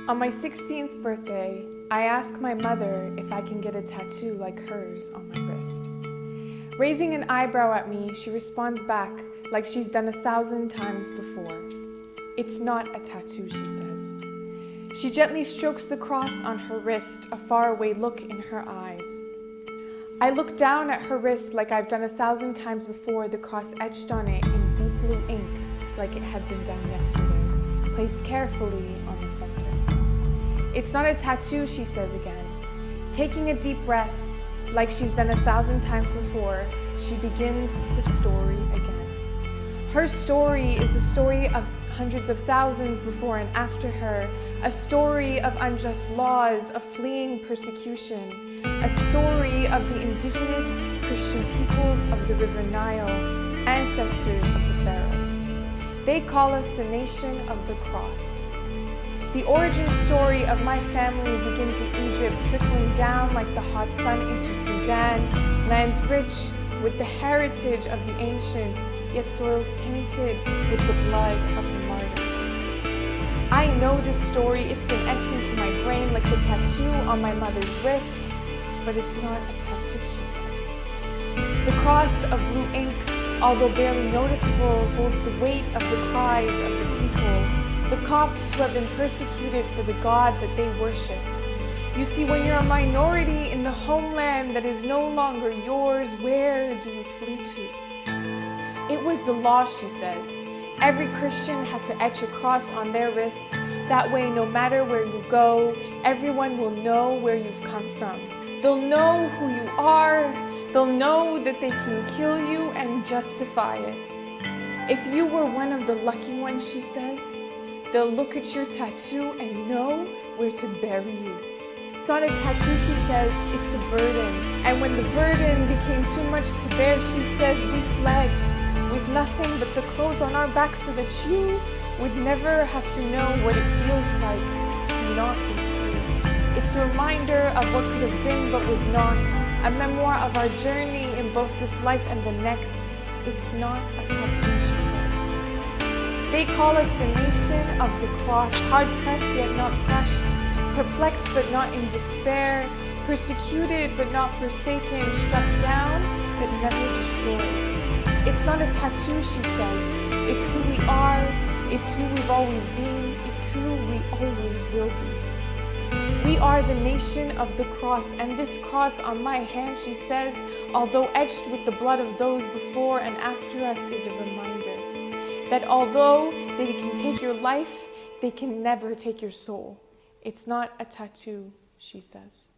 On my 16th birthday, I ask my mother if I can get a tattoo like hers on my wrist. Raising an eyebrow at me, she responds back like she's done 1,000 times before. It's not a tattoo, she says. She gently strokes the cross on her wrist, a faraway look in her eyes. I look down at her wrist like I've done 1,000 times before, the cross etched on it in deep blue ink like it had been done yesterday, placed carefully on the center. It's not a tattoo, she says again. Taking a deep breath, like she's done 1,000 times before, she begins the story again. Her story is the story of hundreds of thousands before and after her, a story of unjust laws, of fleeing persecution, a story of the indigenous Christian peoples of the River Nile, ancestors of the pharaohs. They call us the nation of the cross. The origin story of my family begins in Egypt, trickling down like the hot sun into Sudan, lands rich with the heritage of the ancients, yet soils tainted with the blood of the martyrs. I know this story, it's been etched into my brain like the tattoo on my mother's wrist, but it's not a tattoo, she says. The cross of blue ink, although barely noticeable, holds the weight of the cries of the people, the Copts who have been persecuted for the God that they worship. You see, when you're a minority in the homeland that is no longer yours, where do you flee to? It was the law, she says. Every Christian had to etch a cross on their wrist. That way, no matter where you go, everyone will know where you've come from. They'll know who you are. They'll know that they can kill you and justify it. If you were one of the lucky ones, she says, they'll look at your tattoo and know where to bury you. It's not a tattoo, she says, it's a burden. And when the burden became too much to bear, she says, we fled with nothing but the clothes on our backs so that you would never have to know what it feels like to not be free. It's a reminder of what could have been but was not, a memoir of our journey in both this life and the next. It's not a tattoo, she says. They call us the nation of the cross, hard-pressed yet not crushed, perplexed but not in despair, persecuted but not forsaken, struck down but never destroyed. It's not a tattoo, she says. It's who we are, it's who we've always been, it's who we always will be. We are the nation of the cross, and this cross on my hand, she says, although etched with the blood of those before and after us, is a reminder that although they can take your life, they can never take your soul. It's not a tattoo, she says.